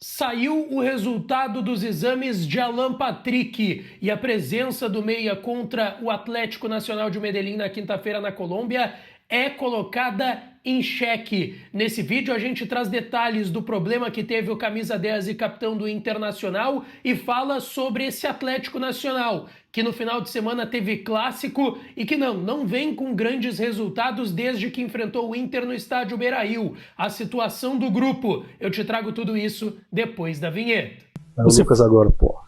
Saiu o resultado dos exames de Alan Patrick e a presença do meia contra o Atlético Nacional de Medellín na quinta-feira na Colômbia é colocada em xeque. Nesse vídeo a gente traz detalhes do problema que teve o camisa 10 e capitão do Internacional e fala sobre esse Atlético Nacional, que no final de semana teve clássico e que não vem com grandes resultados desde que enfrentou o Inter no estádio Beira-Rio. A situação do grupo, eu te trago tudo isso depois da vinheta. É o Lucas agora, pô.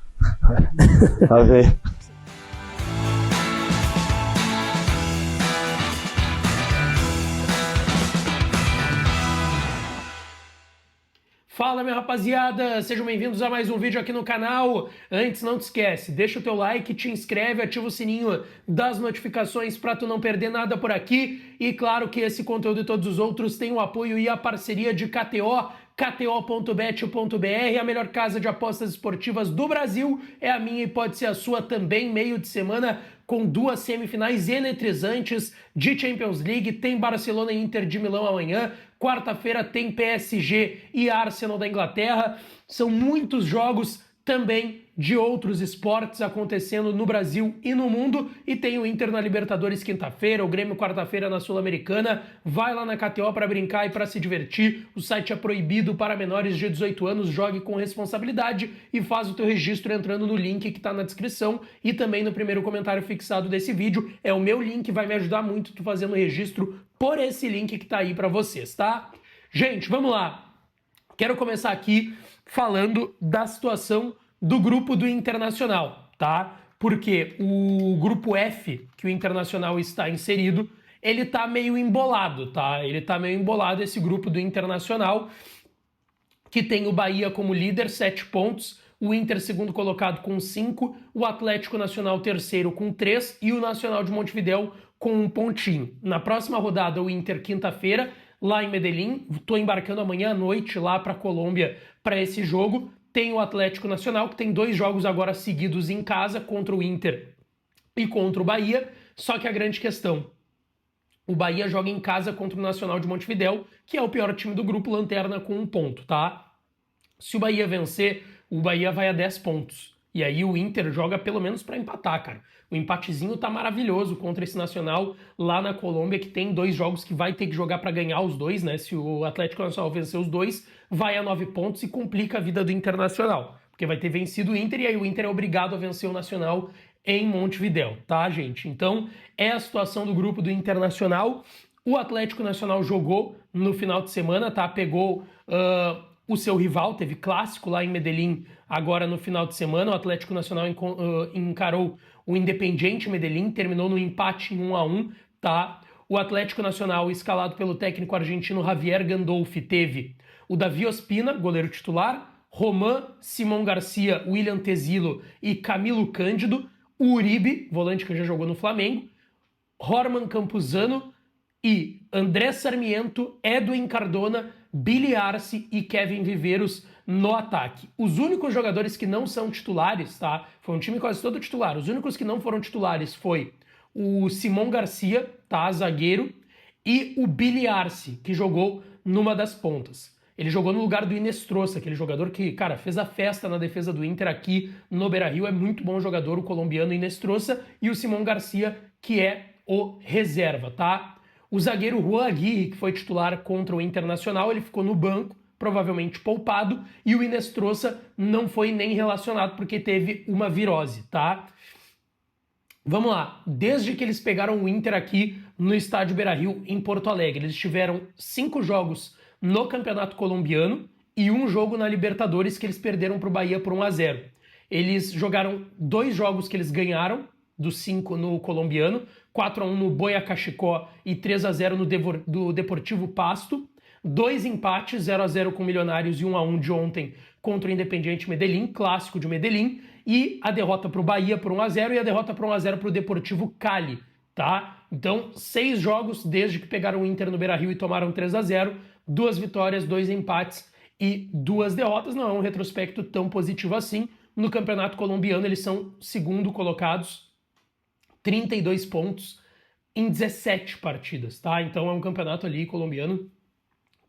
Tá vendo? Fala, minha rapaziada, sejam bem-vindos a mais um vídeo aqui no canal. Antes, não te esquece, deixa o teu like, te inscreve, ativa o sininho das notificações para tu não perder nada por aqui. E claro que esse conteúdo e todos os outros têm o apoio e a parceria de KTO, kto.bet.br, a melhor casa de apostas esportivas do Brasil, é a minha e pode ser a sua também, meio de semana com duas semifinais eletrizantes de Champions League, tem Barcelona e Inter de Milão amanhã, quarta-feira tem PSG e Arsenal da Inglaterra, são muitos jogos também de outros esportes acontecendo no Brasil e no mundo, e tem o Inter na Libertadores quinta-feira, o Grêmio quarta-feira na Sul-Americana. Vai lá na KTO para brincar e para se divertir, o site é proibido para menores de 18 anos, jogue com responsabilidade e faz o teu registro entrando no link que está na descrição e também no primeiro comentário fixado desse vídeo. É o meu link, vai me ajudar muito tu fazendo o registro por esse link que está aí para vocês, tá? Gente, vamos lá. Quero começar aqui falando da situação do grupo do Internacional, tá? Porque o grupo F, que o Internacional está inserido, ele tá meio embolado, tá? Ele tá meio embolado, esse grupo do Internacional, que tem o Bahia como líder, 7 pontos, o Inter segundo colocado com 5, o Atlético Nacional terceiro com 3 e o Nacional de Montevidéu com 1 pontinho. Na próxima rodada, o Inter quinta-feira, lá em Medellín, tô embarcando amanhã à noite lá para Colômbia para esse jogo. Tem o Atlético Nacional, que tem 2 jogos agora seguidos em casa, contra o Inter e contra o Bahia, só que a grande questão, o Bahia joga em casa contra o Nacional de Montevidéu, que é o pior time do grupo, lanterna com 1 ponto, tá? Se o Bahia vencer, o Bahia vai a 10 pontos. E aí o Inter joga pelo menos para empatar, cara. O empatezinho tá maravilhoso contra esse Nacional lá na Colômbia, que tem 2 jogos que vai ter que jogar para ganhar os 2, né? Se o Atlético Nacional vencer os 2, vai a 9 pontos e complica a vida do Internacional. Porque vai ter vencido o Inter e aí o Inter é obrigado a vencer o Nacional em Montevidéu, tá, gente? Então, é a situação do grupo do Internacional. O Atlético Nacional jogou no final de semana, tá? Pegou o seu rival, teve clássico lá em Medellín agora no final de semana. O Atlético Nacional encarou o Independiente Medellín, terminou no empate em 1-1, tá? O Atlético Nacional, escalado pelo técnico argentino Javier Gandolfi, teve o Davi Ospina, goleiro titular, Román, Simón Garcia, William Tezilo e Camilo Cândido, o Uribe, volante que já jogou no Flamengo, Horman Campuzano e André Sarmiento, Edwin Cardona, Billy Arce e Kevin Viveiros no ataque. Os únicos jogadores que não são titulares, tá? Foi um time quase todo titular. Os únicos que não foram titulares foi o Simón Garcia, tá? Zagueiro, e o Billy Arce, que jogou numa das pontas. Ele jogou no lugar do Inestrosa, aquele jogador que, cara, fez a festa na defesa do Inter aqui no Beira-Rio. É muito bom jogador, o colombiano Inestrosa, e o Simón Garcia, que é o reserva, tá? O zagueiro Juan Aguirre, que foi titular contra o Internacional, ele ficou no banco, provavelmente poupado, e o Inestrosa não foi nem relacionado porque teve uma virose, tá? Vamos lá, desde que eles pegaram o Inter aqui no estádio Beira-Rio, em Porto Alegre, eles tiveram 5 jogos no Campeonato Colombiano e 1 jogo na Libertadores que eles perderam para o Bahia por 1-0. Eles jogaram 2 jogos que eles ganharam, dos 5 no colombiano, 4-1 no Boyacá Chicó e 3-0 no Deportivo Pasto, 2 empates, 0-0 com o Milionários e 1-1 de ontem contra o Independiente Medellín, clássico de Medellín, e a derrota para o Bahia por 1-0 e a derrota por 1-0 para o Deportivo Cali, tá? Então, 6 jogos desde que pegaram o Inter no Beira-Rio e tomaram 3-0, 2 vitórias, 2 empates e 2 derrotas. Não é um retrospecto tão positivo assim. No Campeonato Colombiano eles são segundo colocados, 32 pontos em 17 partidas, tá? Então é um campeonato ali colombiano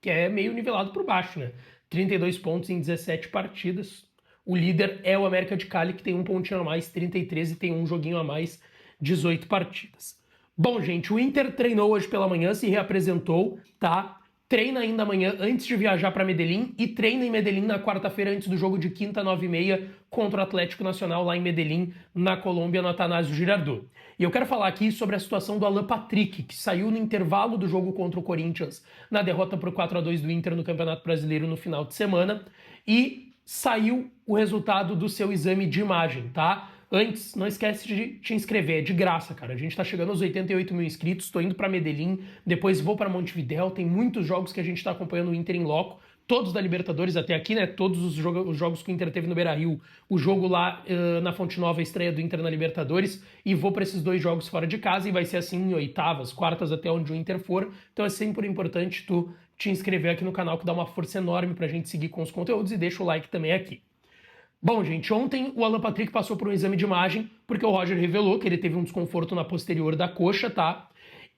que é meio nivelado por baixo, né? 32 pontos em 17 partidas. O líder é o América de Cali, que tem um pontinho a mais, 33, e tem um joguinho a mais, 18 partidas. Bom, gente, o Inter treinou hoje pela manhã, se reapresentou, tá? Treina ainda amanhã antes de viajar para Medellín e treina em Medellín na quarta-feira antes do jogo de quinta, 9h30, contra o Atlético Nacional lá em Medellín, na Colômbia, no Atanásio Girardot. E eu quero falar aqui sobre a situação do Alan Patrick, que saiu no intervalo do jogo contra o Corinthians, na derrota por 4-2 do Inter no Campeonato Brasileiro no final de semana, e saiu o resultado do seu exame de imagem, tá? Antes, não esquece de te inscrever, é de graça, cara. A gente tá chegando aos 88 mil inscritos, tô indo pra Medellín, depois vou pra Montevidéu, tem muitos jogos que a gente tá acompanhando o Inter em loco, todos da Libertadores até aqui, né? Todos os jogos que o Inter teve no Beira-Rio, o jogo lá na Fonte Nova, a estreia do Inter na Libertadores, e vou pra esses 2 jogos fora de casa, e vai ser assim em oitavas, quartas, até onde o Inter for. Então é sempre importante tu te inscrever aqui no canal, que dá uma força enorme pra gente seguir com os conteúdos, e deixa o like também aqui. Bom, gente, ontem o Alan Patrick passou por um exame de imagem, porque o Roger revelou que ele teve um desconforto na posterior da coxa, tá?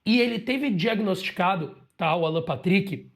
E ele teve diagnosticado, tá, o Alan Patrick,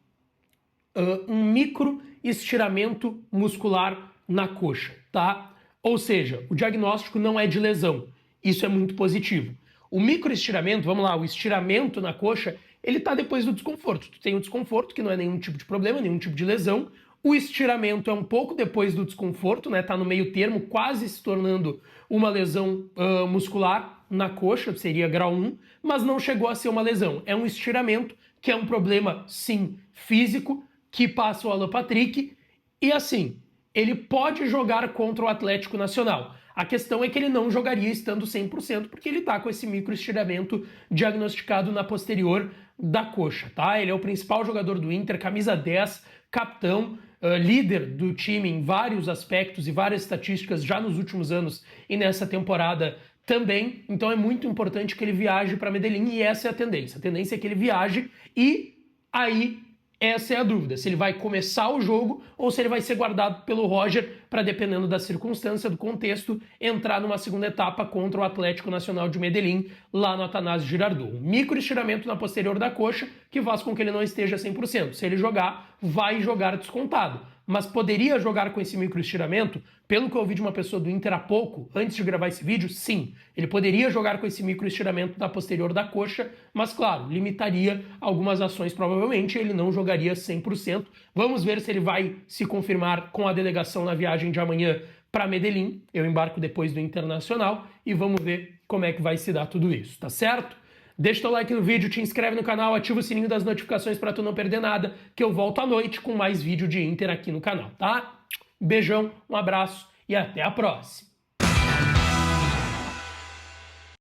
um micro estiramento muscular na coxa, tá? Ou seja, o diagnóstico não é de lesão. Isso é muito positivo. O micro estiramento, vamos lá, o estiramento na coxa, ele tá depois do desconforto. Tu tem o desconforto, que não é nenhum tipo de problema, nenhum tipo de lesão. O estiramento é um pouco depois do desconforto, né? Tá no meio termo, quase se tornando uma lesão muscular na coxa, seria grau 1, mas não chegou a ser uma lesão. É um estiramento, que é um problema, sim, físico, que passa o Alan Patrick, e assim, ele pode jogar contra o Atlético Nacional. A questão é que ele não jogaria estando 100%, porque ele tá com esse microestiramento diagnosticado na posterior da coxa, tá? Ele é o principal jogador do Inter, camisa 10, capitão, líder do time em vários aspectos e várias estatísticas já nos últimos anos e nessa temporada também. Então é muito importante que ele viaje para Medellín, e essa é a tendência. A tendência é que ele viaje, e aí essa é a dúvida, se ele vai começar o jogo ou se ele vai ser guardado pelo Roger para, dependendo da circunstância, do contexto, entrar numa segunda etapa contra o Atlético Nacional de Medellín, lá no Atanásio Girardot. Um microestiramento na posterior da coxa que faz com que ele não esteja 100%. Se ele jogar, vai jogar descontado. Mas poderia jogar com esse microestiramento? Pelo que eu ouvi de uma pessoa do Inter há pouco, antes de gravar esse vídeo, sim. Ele poderia jogar com esse microestiramento na posterior da coxa, mas claro, limitaria algumas ações provavelmente, ele não jogaria 100%. Vamos ver se ele vai se confirmar com a delegação na viagem de amanhã para Medellín. Eu embarco depois do Internacional e vamos ver como é que vai se dar tudo isso, tá certo? Deixa teu like no vídeo, te inscreve no canal, ativa o sininho das notificações para tu não perder nada, que eu volto à noite com mais vídeo de Inter aqui no canal, tá? Beijão, um abraço e até a próxima!